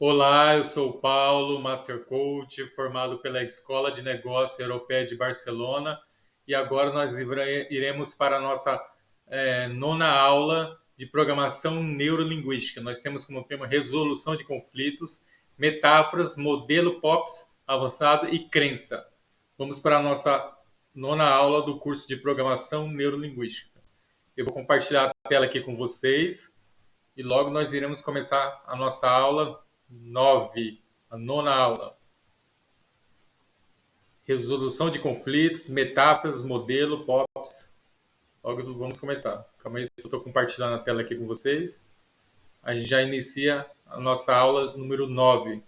Olá, eu sou o Paulo, Master Coach, formado pela Escola de Negócio Europeia de Barcelona, e agora nós iremos para a nossa nona aula de programação neurolinguística. Nós temos como tema resolução de conflitos, metáforas, modelo POPs avançado e crença. Vamos para a nossa nona aula do curso de programação neurolinguística. Eu vou compartilhar a tela aqui com vocês e logo nós iremos começar a nossa aula 9, a nona aula. Resolução de conflitos, metáforas, modelo, POPs. Logo vamos começar. Calma aí, eu estou compartilhando a tela aqui com vocês. A gente já inicia a nossa aula número 9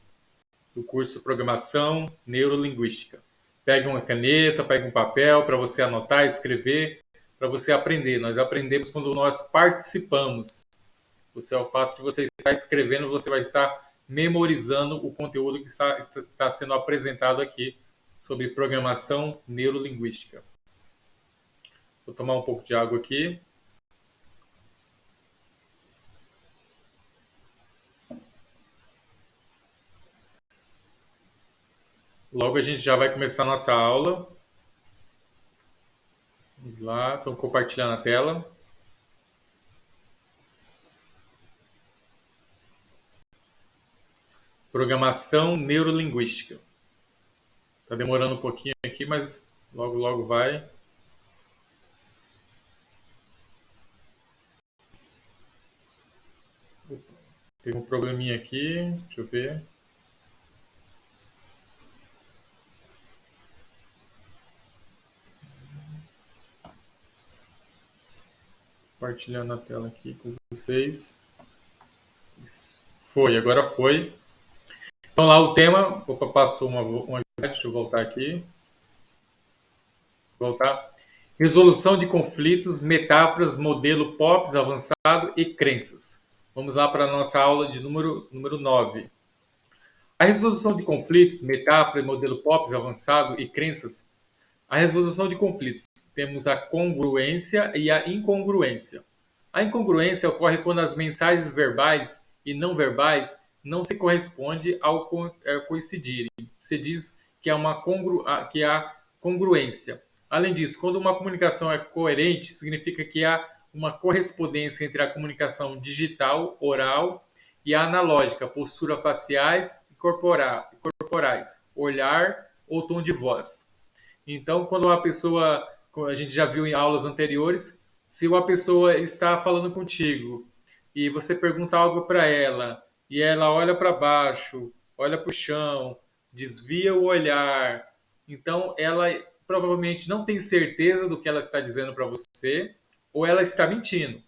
do curso Programação Neurolinguística. Pega uma caneta, pega um papel para você anotar, escrever, para você aprender. Nós aprendemos quando nós participamos. O fato de você estar escrevendo, você vai estar memorizando o conteúdo que está sendo apresentado aqui sobre programação neurolinguística. Vou tomar um pouco de água aqui. Logo a gente já vai começar a nossa aula. Vamos lá, estão compartilhando a tela. Programação neurolinguística. Está demorando um pouquinho aqui, mas logo vai. Teve um probleminha aqui, deixa eu ver. Compartilhando a tela aqui com vocês. Isso. Foi, agora foi. Então lá o tema, opa, passou uma deixa eu voltar aqui. Voltar. Resolução de conflitos, metáforas, modelo POPs avançado e crenças. Vamos lá para a nossa aula de número 9. A resolução de conflitos, metáfora, modelo POPs avançado e crenças. A resolução de conflitos. Temos a congruência e a incongruência. A incongruência ocorre quando as mensagens verbais e não verbais não se correspondem ao coincidirem. Se diz que há congruência. Além disso, quando uma comunicação é coerente, significa que há uma correspondência entre a comunicação digital, oral e a analógica, postura faciais e corporais, olhar ou tom de voz. Então, quando uma pessoa, como a gente já viu em aulas anteriores, se uma pessoa está falando contigo e você pergunta algo para ela e ela olha para baixo, olha para o chão, desvia o olhar, então ela provavelmente não tem certeza do que ela está dizendo para você ou ela está mentindo.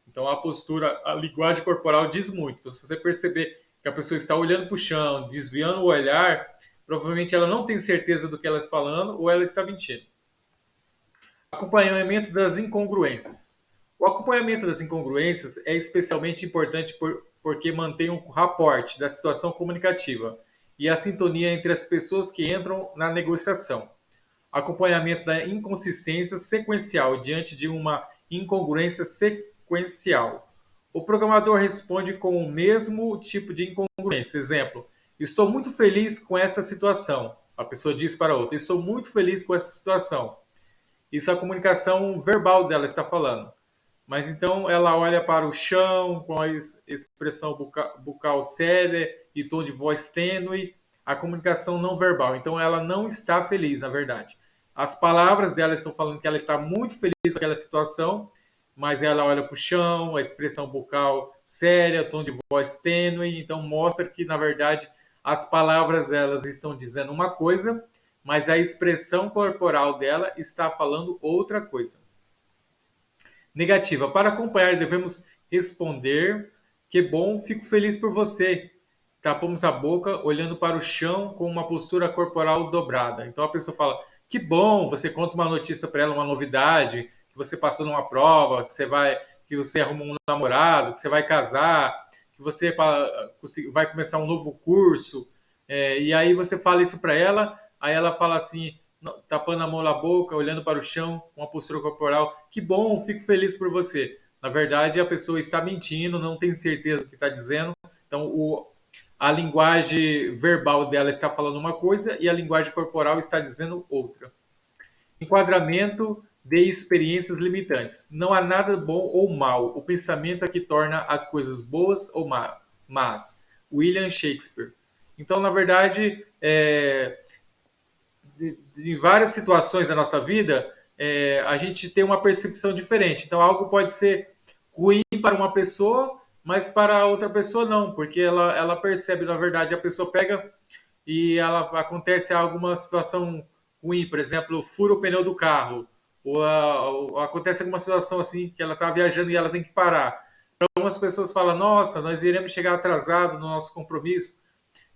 Então a postura, a linguagem corporal diz muito. Então, se você perceber que a pessoa está olhando para o chão, desviando o olhar, provavelmente ela não tem certeza do que ela está falando ou ela está mentindo. Acompanhamento das incongruências. O acompanhamento das incongruências é especialmente importante porque mantém um raporte da situação comunicativa e a sintonia entre as pessoas que entram na negociação. Acompanhamento da inconsistência sequencial diante de uma incongruência sequencial. O programador responde com o mesmo tipo de incongruência. Exemplo: estou muito feliz com esta situação. A pessoa diz para a outra: estou muito feliz com essa situação. Isso é a comunicação verbal dela está falando. Mas então ela olha para o chão com a expressão bucal séria e tom de voz tênue, a comunicação não verbal. Então ela não está feliz, na verdade. As palavras dela estão falando que ela está muito feliz com aquela situação, mas ela olha para o chão, a expressão bucal séria, tom de voz tênue, então mostra que, na verdade, as palavras delas estão dizendo uma coisa, mas a expressão corporal dela está falando outra coisa. Negativa. Para acompanhar, devemos responder: que bom, fico feliz por você. Tapamos a boca, olhando para o chão com uma postura corporal dobrada. Então a pessoa fala: que bom, você conta uma notícia para ela, uma novidade, que você passou numa prova, que você arrumou um namorado, que você vai casar, que você vai começar um novo curso. E aí você fala isso para ela, aí ela fala assim, tapando a mão na boca, olhando para o chão, com uma postura corporal: que bom, fico feliz por você. Na verdade, a pessoa está mentindo, não tem certeza do que está dizendo. Então, a linguagem verbal dela está falando uma coisa e a linguagem corporal está dizendo outra. Enquadramento de experiências limitantes. Não há nada bom ou mal. O pensamento é que torna as coisas boas ou más. William Shakespeare. Então, na verdade, em várias situações da nossa vida, a gente tem uma percepção diferente. Então, algo pode ser ruim para uma pessoa, mas para a outra pessoa não, porque ela percebe, na verdade, a pessoa pega e ela acontece alguma situação ruim, por exemplo, fura o pneu do carro, ou acontece alguma situação assim que ela está viajando e ela tem que parar. Para algumas pessoas falam, nossa, nós iremos chegar atrasado no nosso compromisso.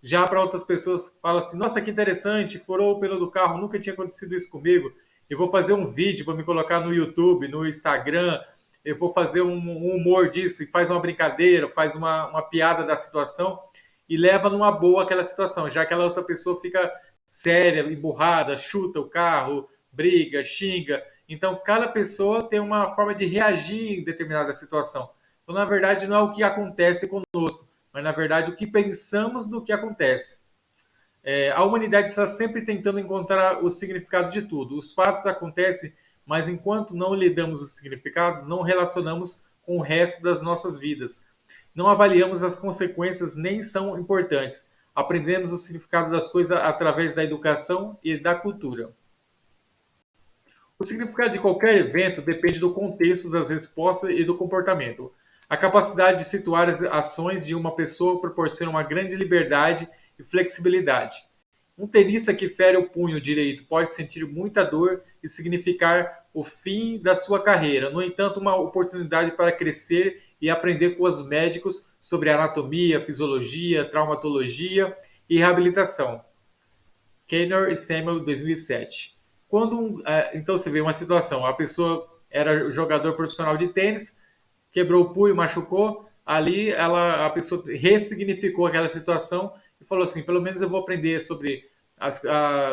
Já para outras pessoas falam assim, nossa, que interessante, furou o pneu do carro, nunca tinha acontecido isso comigo. Eu vou fazer um vídeo para me colocar no YouTube, no Instagram, eu vou fazer um humor disso, e faz uma brincadeira, faz uma piada da situação e leva numa boa aquela situação, já que aquela outra pessoa fica séria, emburrada, chuta o carro, briga, xinga. Então, cada pessoa tem uma forma de reagir em determinada situação. Então, na verdade, não é o que acontece conosco, mas, na verdade, o que pensamos do que acontece. A humanidade está sempre tentando encontrar o significado de tudo. Os fatos acontecem, mas enquanto não lhe damos o significado, não relacionamos com o resto das nossas vidas. Não avaliamos as consequências, nem são importantes. Aprendemos o significado das coisas através da educação e da cultura. O significado de qualquer evento depende do contexto das respostas e do comportamento. A capacidade de situar as ações de uma pessoa proporciona uma grande liberdade e flexibilidade. Um tenista que fere o punho direito pode sentir muita dor e significar o fim da sua carreira. No entanto, uma oportunidade para crescer e aprender com os médicos sobre anatomia, fisiologia, traumatologia e reabilitação. Keynor e Samuel, 2007. Então você vê uma situação, a pessoa era jogador profissional de tênis, quebrou o punho, machucou, ali a pessoa ressignificou aquela situação e falou assim, pelo menos eu vou aprender sobre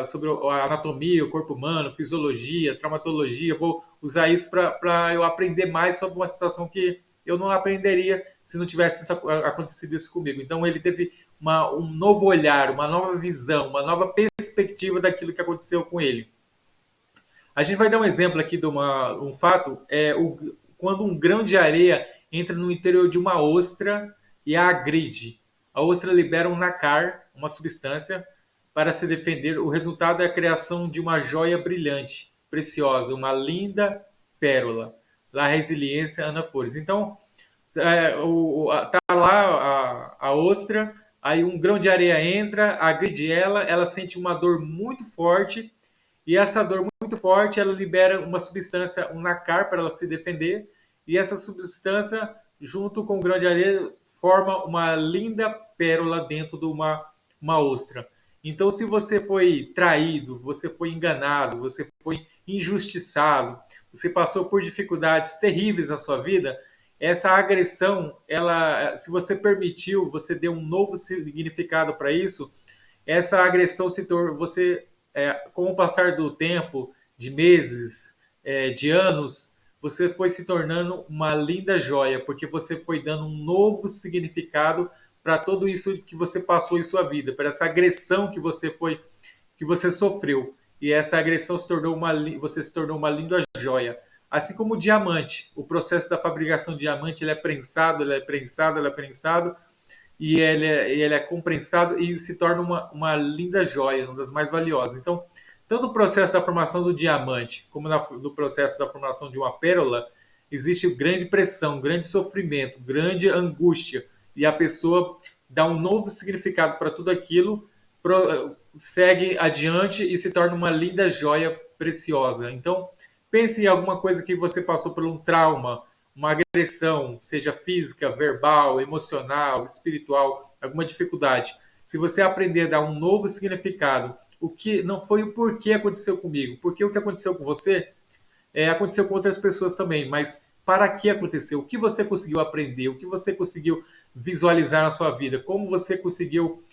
sobre a anatomia, o corpo humano, fisiologia, traumatologia, vou usar isso para eu aprender mais sobre uma situação que eu não aprenderia se não tivesse acontecido isso comigo. Então ele teve um novo olhar, uma nova visão, uma nova perspectiva daquilo que aconteceu com ele. A gente vai dar um exemplo aqui de um fato, quando um grão de areia entra no interior de uma ostra e a agride. A ostra libera um nácar, uma substância, para se defender. O resultado é a criação de uma joia brilhante, preciosa, uma linda pérola. La Resiliência, Ana Flores. Então, tá lá a ostra, aí um grão de areia entra, agride ela, ela sente uma dor muito forte, e essa dor muito forte, ela libera uma substância, um nácar, para ela se defender, e essa substância, junto com o grão de areia, forma uma linda pérola dentro de uma ostra. Então, se você foi traído, você foi enganado, você foi injustiçado, você passou por dificuldades terríveis na sua vida, essa agressão, se você permitiu, você deu um novo significado para isso, essa agressão se tornou, com o passar do tempo, de meses, de anos, você foi se tornando uma linda joia, porque você foi dando um novo significado para tudo isso que você passou em sua vida, para essa agressão que você sofreu. E essa agressão você se tornou uma linda joia. Assim como o diamante, o processo da fabricação do diamante, ele é prensado, ele é prensado, ele é prensado, e ele é comprensado e se torna uma linda joia, uma das mais valiosas. Então, tanto o processo da formação do diamante, como no processo da formação de uma pérola, existe grande pressão, grande sofrimento, grande angústia, e a pessoa dá um novo significado para tudo aquilo, segue adiante e se torna uma linda joia preciosa. Então, pense em alguma coisa que você passou por um trauma, uma agressão, seja física, verbal, emocional, espiritual, alguma dificuldade. Se você aprender a dar um novo significado, o que não foi o porquê aconteceu comigo, porque o que aconteceu com você aconteceu com outras pessoas também, mas para que aconteceu? O que você conseguiu aprender? O que você conseguiu visualizar na sua vida? Como você conseguiu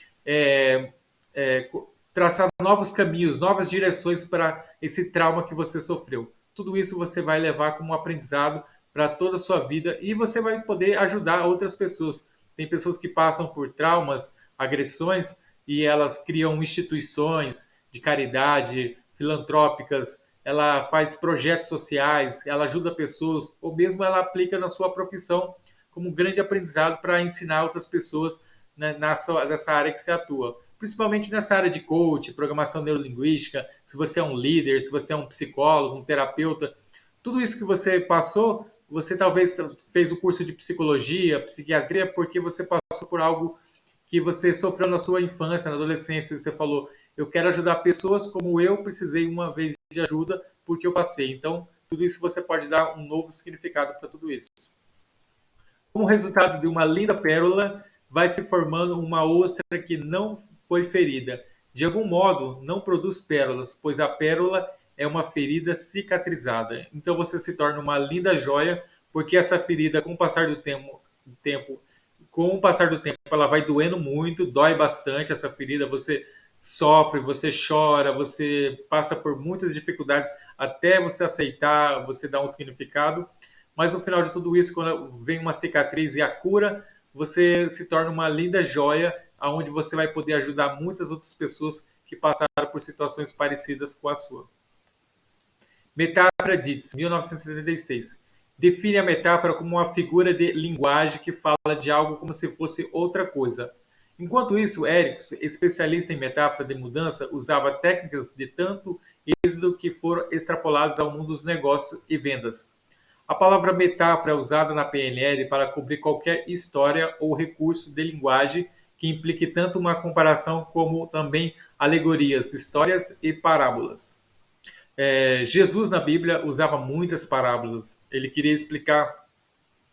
traçar novos caminhos, novas direções para esse trauma que você sofreu? Tudo isso você vai levar como um aprendizado para toda a sua vida e você vai poder ajudar outras pessoas. Tem pessoas que passam por traumas agressões e elas criam instituições de caridade, filantrópicas, ela faz projetos sociais, ela ajuda pessoas, ou mesmo ela aplica na sua profissão como um grande aprendizado para ensinar outras pessoas, né, nessa área que você atua. Principalmente nessa área de coach, programação neurolinguística, se você é um líder, se você é um psicólogo, um terapeuta, tudo isso que você passou, você talvez fez o curso de psicologia, psiquiatria, porque você passou por algo que você sofreu na sua infância, na adolescência, você falou, eu quero ajudar pessoas como eu precisei uma vez de ajuda porque eu passei. Então, tudo isso você pode dar um novo significado para tudo isso. Como resultado de uma linda pérola, vai se formando uma ostra que não foi ferida. De algum modo, não produz pérolas, pois a pérola é uma ferida cicatrizada. Então você se torna uma linda joia, porque essa ferida, com o passar do tempo com o passar do tempo, ela vai doendo muito, dói bastante essa ferida, você sofre, você chora, você passa por muitas dificuldades até você aceitar, você dar um significado. Mas no final de tudo isso, quando vem uma cicatriz e a cura, você se torna uma linda joia, aonde você vai poder ajudar muitas outras pessoas que passaram por situações parecidas com a sua. Metáfora Dietz, 1976. Define a metáfora como uma figura de linguagem que fala de algo como se fosse outra coisa. Enquanto isso, Erickson, especialista em metáfora de mudança, usava técnicas de tanto êxito que foram extrapoladas ao mundo dos negócios e vendas. A palavra metáfora é usada na PNL para cobrir qualquer história ou recurso de linguagem que implique tanto uma comparação como também alegorias, histórias e parábolas. Jesus na Bíblia usava muitas parábolas. Ele queria explicar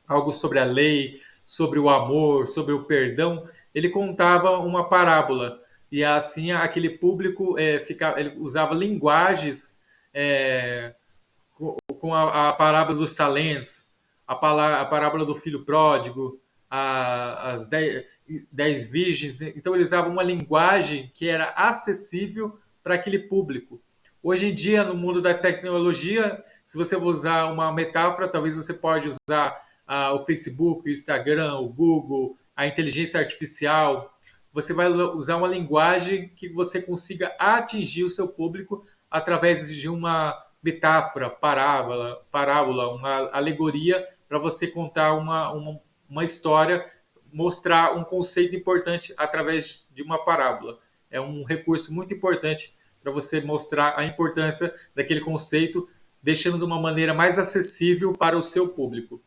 algo sobre a lei, sobre o amor, sobre o perdão. Ele contava uma parábola e assim aquele público ele usava linguagens com a parábola dos talentos, a parábola do filho pródigo, as 10 virgens. Então ele usava uma linguagem que era acessível para aquele público. Hoje em dia, no mundo da tecnologia, se você for usar uma metáfora, talvez você pode usar o Facebook, o Instagram, o Google, a inteligência artificial. Você vai usar uma linguagem que você consiga atingir o seu público através de uma metáfora, parábola, uma alegoria para você contar uma história, mostrar um conceito importante através de uma parábola. É um recurso muito importante para você mostrar a importância daquele conceito, deixando de uma maneira mais acessível para o seu público.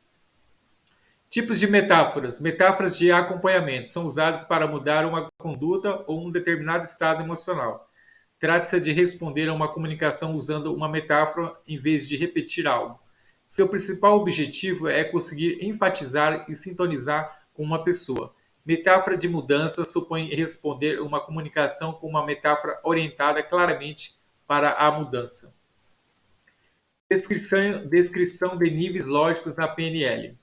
Tipos de metáforas. Metáforas de acompanhamento são usadas para mudar uma conduta ou um determinado estado emocional. Trata-se de responder a uma comunicação usando uma metáfora em vez de repetir algo. Seu principal objetivo é conseguir enfatizar e sintonizar com uma pessoa. Metáfora de mudança supõe responder uma comunicação com uma metáfora orientada claramente para a mudança. Descrição de níveis lógicos na PNL.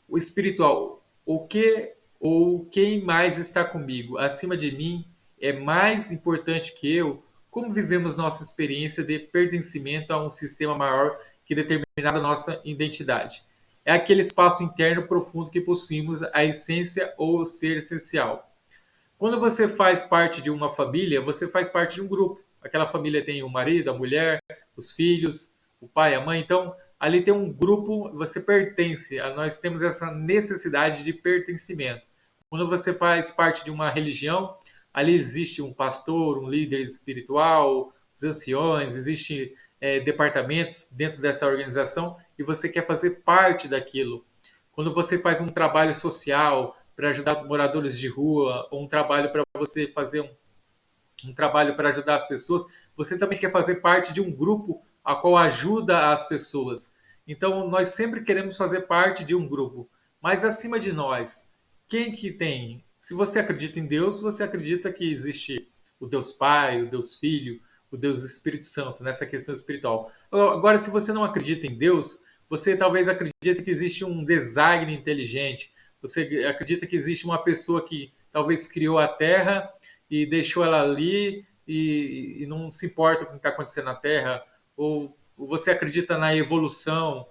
O espiritual, o que ou quem mais está comigo, acima de mim, é mais importante que eu? Como vivemos nossa experiência de pertencimento a um sistema maior que determinada nossa identidade? É aquele espaço interno profundo que possuímos, a essência ou o ser essencial. Quando você faz parte de uma família, você faz parte de um grupo. Aquela família tem o marido, a mulher, os filhos, o pai, a mãe. Então, ali tem um grupo, você pertence. Nós temos essa necessidade de pertencimento. Quando você faz parte de uma religião, ali existe um pastor, um líder espiritual, os anciões, existem departamentos dentro dessa organização e você quer fazer parte daquilo. Quando você faz um trabalho social para ajudar moradores de rua, ou um trabalho para você fazer um trabalho para ajudar as pessoas, você também quer fazer parte de um grupo a qual ajuda as pessoas. Então, nós sempre queremos fazer parte de um grupo. Mas acima de nós, quem que tem? Se você acredita em Deus, você acredita que existe o Deus Pai, o Deus Filho, o Deus Espírito Santo, nessa questão espiritual. Agora, se você não acredita em Deus, você talvez acredite que existe um design inteligente, você acredita que existe uma pessoa que talvez criou a Terra e deixou ela ali e não se importa com o que está acontecendo na Terra, ou você acredita na evolução,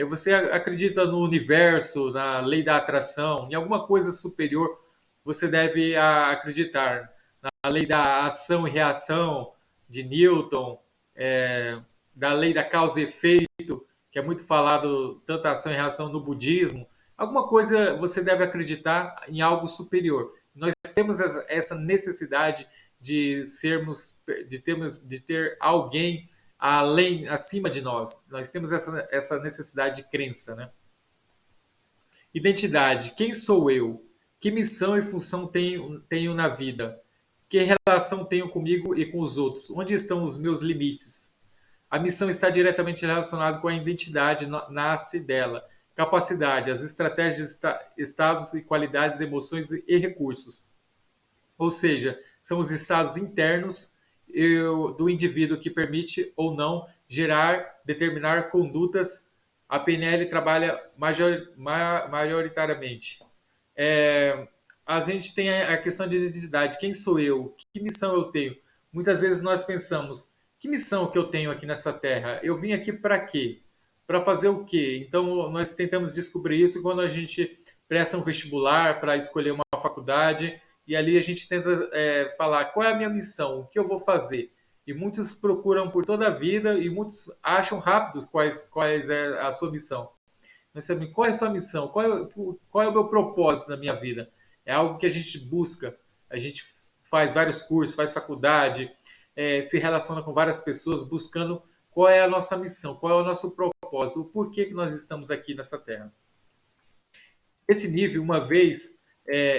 você acredita no universo, na lei da atração, em alguma coisa superior. você deve acreditar na lei da ação e reação de Newton, é, da lei da causa e efeito, que é muito falado tanto a ação e reação no budismo. Alguma coisa você deve acreditar em algo superior. Nós temos essa necessidade de sermos, de ter alguém além, acima de nós. Nós temos essa necessidade de crença, né? Identidade. Quem sou eu? Que missão e função tenho na vida? Que relação tenho comigo e com os outros? Onde estão os meus limites? A missão está diretamente relacionada com a identidade, nasce dela. Capacidade, as estratégias, estados e qualidades, emoções e recursos. Ou seja, são os estados internos do indivíduo que permite ou não gerar, determinar condutas. A PNL trabalha majoritariamente. É, a gente tem a questão de identidade. Quem sou eu? Que missão eu tenho? Muitas vezes nós pensamos, que missão que eu tenho aqui nessa terra? Eu vim aqui para quê? Para fazer o quê? Então, nós tentamos descobrir isso quando a gente presta um vestibular para escolher uma faculdade e ali a gente tenta falar qual é a minha missão, o que eu vou fazer. E muitos procuram por toda a vida e muitos acham rápido quais é a sua missão. Nós sabemos qual é a sua missão, qual é o meu propósito na minha vida. É algo que a gente busca, a gente faz vários cursos, faz faculdade, se relaciona com várias pessoas buscando qual é a nossa missão, qual é o nosso propósito, o porquê que nós estamos aqui nessa terra. Esse nível, uma vez,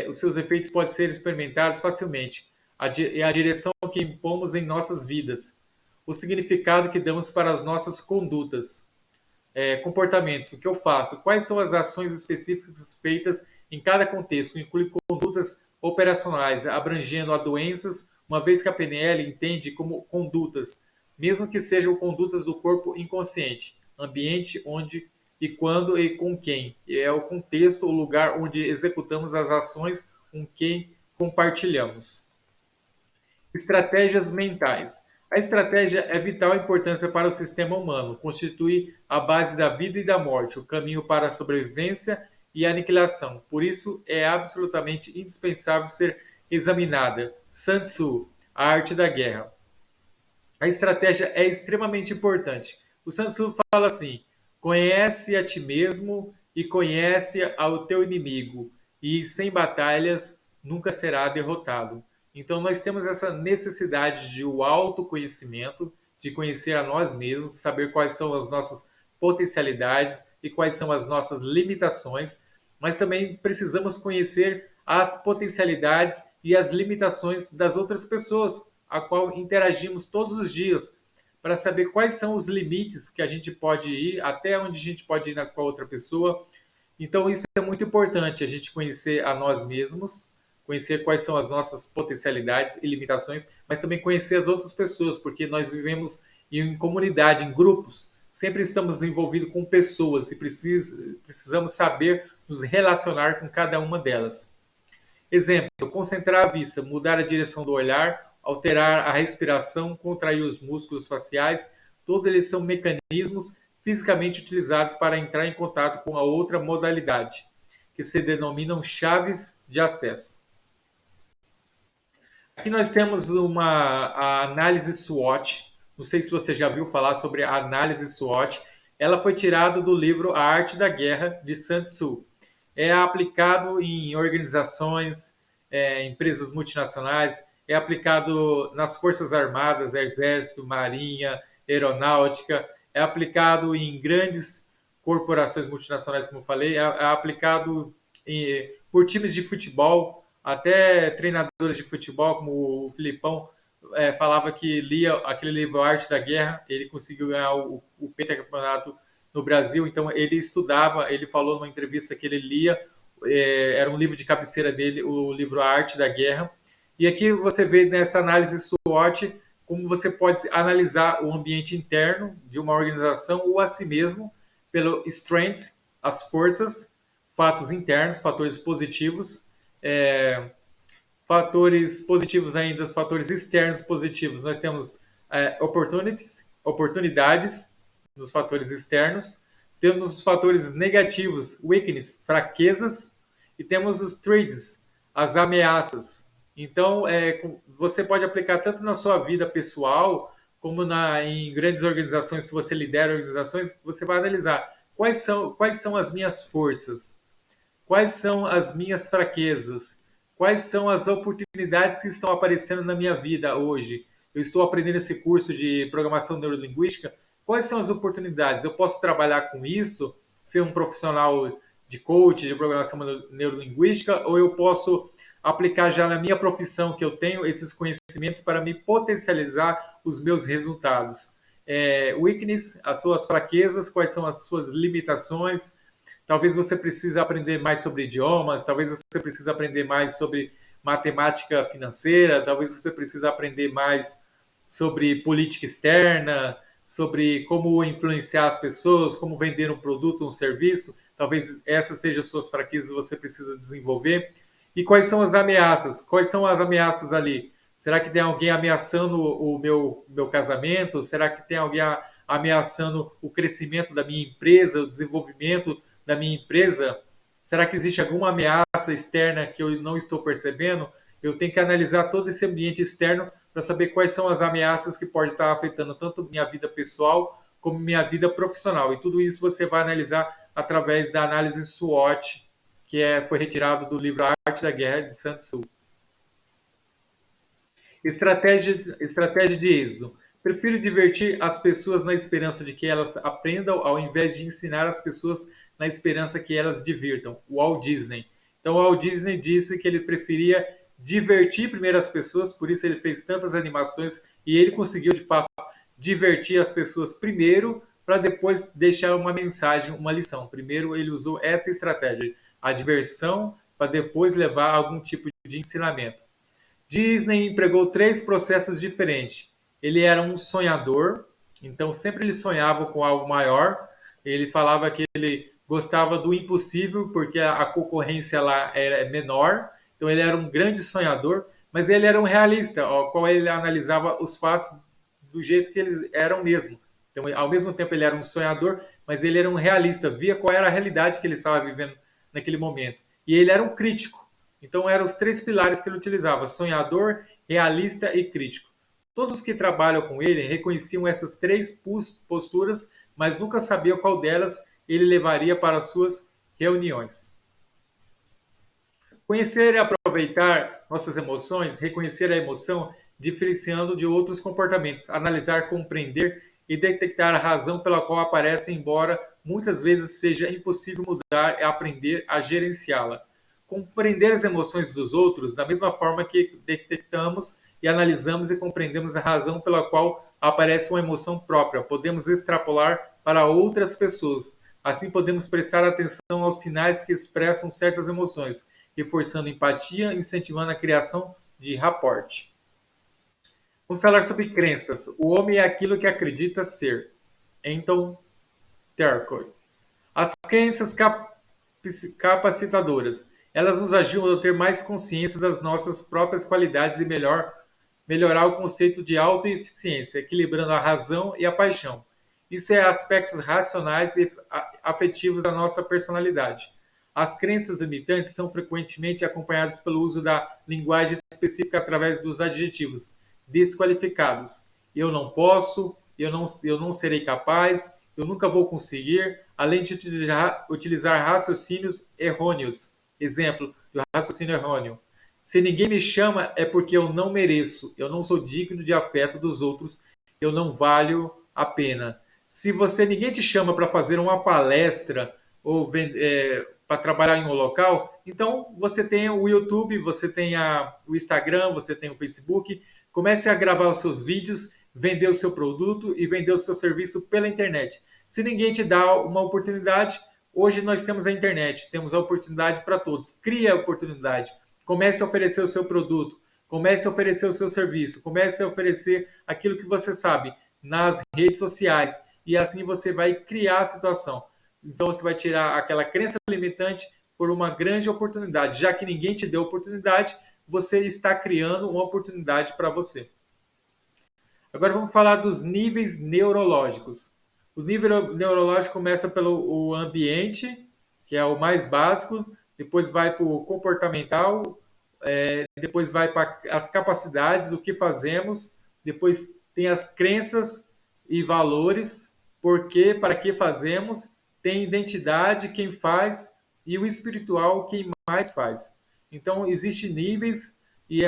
os seus efeitos podem ser experimentados facilmente. É a direção que impomos em nossas vidas, o significado que damos para as nossas condutas, comportamentos, o que eu faço, quais são as ações específicas feitas em cada contexto, inclui condutas operacionais, abrangendo a doenças, uma vez que a PNL entende como condutas, mesmo que sejam condutas do corpo inconsciente, ambiente onde e quando e com quem. É o contexto, o lugar onde executamos as ações com quem compartilhamos. Estratégias mentais. A estratégia é vital importância para o sistema humano, constitui a base da vida e da morte, o caminho para a sobrevivência e aniquilação. Por isso, é absolutamente indispensável ser examinada. Sun Tzu, a arte da guerra. A estratégia é extremamente importante. O Sun Tzu fala assim: conhece a ti mesmo e conhece ao teu inimigo, e sem batalhas nunca será derrotado. Então nós temos essa necessidade de o autoconhecimento, de conhecer a nós mesmos, saber quais são as nossas potencialidades e quais são as nossas limitações, mas também precisamos conhecer as potencialidades e as limitações das outras pessoas, a qual interagimos todos os dias, para saber quais são os limites que a gente pode ir, até onde a gente pode ir com a outra pessoa. Então, isso é muito importante, a gente conhecer a nós mesmos, conhecer quais são as nossas potencialidades e limitações, mas também conhecer as outras pessoas, porque nós vivemos em comunidade, em grupos, sempre estamos envolvidos com pessoas e precisamos saber nos relacionar com cada uma delas. Exemplo, concentrar a vista, mudar a direção do olhar, alterar a respiração, contrair os músculos faciais, todos eles são mecanismos fisicamente utilizados para entrar em contato com a outra modalidade, que se denominam chaves de acesso. Aqui nós temos a análise SWOT. Não sei se você já viu falar sobre a análise SWOT. Ela foi tirada do livro A Arte da Guerra, de Sun Tzu. É aplicado em organizações, empresas multinacionais, é aplicado nas Forças Armadas, Exército, Marinha, Aeronáutica, é aplicado em grandes corporações multinacionais, como eu falei, é aplicado por times de futebol, até treinadores de futebol, como o Filipão falava que lia aquele livro Arte da Guerra, ele conseguiu ganhar o pentacampeonato no Brasil, então ele estudava, ele falou numa entrevista que ele lia, era um livro de cabeceira dele, o livro A Arte da Guerra, e aqui você vê nessa análise SWOT como você pode analisar o ambiente interno de uma organização ou a si mesmo pelo strengths, as forças, fatos internos, fatores positivos, fatores positivos ainda, os fatores externos positivos. Nós temos oportunidades nos fatores externos, temos os fatores negativos, weakness, fraquezas, e temos os threats, as ameaças. Então, você pode aplicar tanto na sua vida pessoal, como em grandes organizações, se você lidera organizações, você vai analisar quais são as minhas forças, quais são as minhas fraquezas, quais são as oportunidades que estão aparecendo na minha vida hoje. Eu estou aprendendo esse curso de programação neurolinguística, quais são as oportunidades? Eu posso trabalhar com isso, ser um profissional de coach, de programação neurolinguística, ou eu posso aplicar já na minha profissão que eu tenho esses conhecimentos para me potencializar os meus resultados. Weakness, as suas fraquezas, quais são as suas limitações. Talvez você precise aprender mais sobre idiomas, talvez você precise aprender mais sobre matemática financeira, talvez você precise aprender mais sobre política externa, sobre como influenciar as pessoas, como vender um produto ou um serviço. Talvez essas sejam as suas fraquezas que você precisa desenvolver. E quais são as ameaças? Quais são as ameaças ali? Será que tem alguém ameaçando o meu casamento? Será que tem alguém ameaçando o crescimento da minha empresa, o desenvolvimento da minha empresa? Será que existe alguma ameaça externa que eu não estou percebendo? Eu tenho que analisar todo esse ambiente externo para saber quais são as ameaças que podem estar afetando tanto minha vida pessoal como minha vida profissional. E tudo isso você vai analisar através da análise SWOT, foi retirado do livro A Arte da Guerra de Sun Tzu. Estratégia de êxito. Prefiro divertir as pessoas na esperança de que elas aprendam, ao invés de ensinar as pessoas na esperança que elas divirtam. Walt Disney. Então, Walt Disney disse que ele preferia divertir primeiro as pessoas, por isso ele fez tantas animações e ele conseguiu, de fato, divertir as pessoas primeiro, para depois deixar uma mensagem, uma lição. Primeiro, ele usou essa estratégia, a diversão, para depois levar algum tipo de ensinamento. Disney empregou três processos diferentes. Ele era um sonhador, então sempre ele sonhava com algo maior. Ele falava que ele gostava do impossível, porque a concorrência lá era menor. Então ele era um grande sonhador, mas ele era um realista, ao qual ele analisava os fatos do jeito que eles eram mesmo. Então, ao mesmo tempo, ele era um sonhador, mas ele era um realista, via qual era a realidade que ele estava vivendo naquele momento. E ele era um crítico. Então, eram os três pilares que ele utilizava: sonhador, realista e crítico. Todos que trabalham com ele reconheciam essas três posturas, mas nunca sabiam qual delas ele levaria para as suas reuniões. Conhecer e aproveitar nossas emoções, reconhecer a emoção, diferenciando de outros comportamentos, analisar, compreender e detectar a razão pela qual aparece, embora muitas vezes seja impossível mudar e aprender a gerenciá-la. Compreender as emoções dos outros da mesma forma que detectamos e analisamos e compreendemos a razão pela qual aparece uma emoção própria. Podemos extrapolar para outras pessoas. Assim, podemos prestar atenção aos sinais que expressam certas emoções, reforçando empatia, incentivando a criação de rapport. Vamos falar sobre crenças. O homem é aquilo que acredita ser. Anton Terkoy. As crenças capacitadoras. Elas nos ajudam a ter mais consciência das nossas próprias qualidades e melhorar o conceito de autoeficiência, equilibrando a razão e a paixão. Isso é aspectos racionais e afetivos da nossa personalidade. As crenças limitantes são frequentemente acompanhadas pelo uso da linguagem específica através dos adjetivos desqualificados. Eu não posso, eu não serei capaz, eu nunca vou conseguir, além de utilizar raciocínios errôneos. Exemplo do raciocínio errôneo: se ninguém me chama é porque eu não mereço, eu não sou digno de afeto dos outros, eu não valho a pena. Se ninguém te chama para fazer uma palestra ou para trabalhar em um local, então você tem o YouTube, você tem o Instagram, você tem o Facebook. Comece a gravar os seus vídeos, vender o seu produto e vender o seu serviço pela internet. Se ninguém te dá uma oportunidade, hoje nós temos a internet, temos a oportunidade para todos. Crie a oportunidade. Comece a oferecer o seu produto, comece a oferecer o seu serviço, comece a oferecer aquilo que você sabe nas redes sociais, e assim você vai criar a situação. Então você vai tirar aquela crença limitante por uma grande oportunidade. Já que ninguém te deu oportunidade, você está criando uma oportunidade para você. Agora vamos falar dos níveis neurológicos. O nível neurológico começa pelo ambiente, que é o mais básico, depois vai para o comportamental, depois vai para as capacidades, o que fazemos, depois tem as crenças e valores, por quê, para que fazemos, tem identidade, quem faz, e o espiritual, quem mais faz. Então, existem níveis e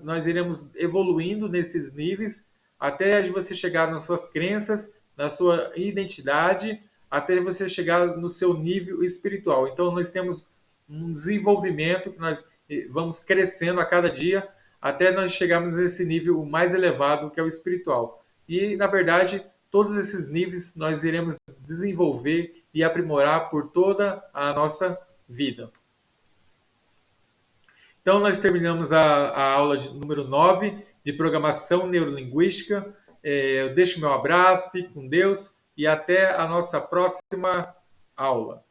nós iremos evoluindo nesses níveis até você chegar nas suas crenças, na sua identidade, até você chegar no seu nível espiritual. Então, nós temos um desenvolvimento que nós vamos crescendo a cada dia até nós chegarmos nesse nível mais elevado que é o espiritual. E, na verdade, todos esses níveis nós iremos desenvolver e aprimorar por toda a nossa vida. Então, nós terminamos a aula número 9 de programação neurolinguística. Eu deixo meu abraço, fique com Deus e até a nossa próxima aula.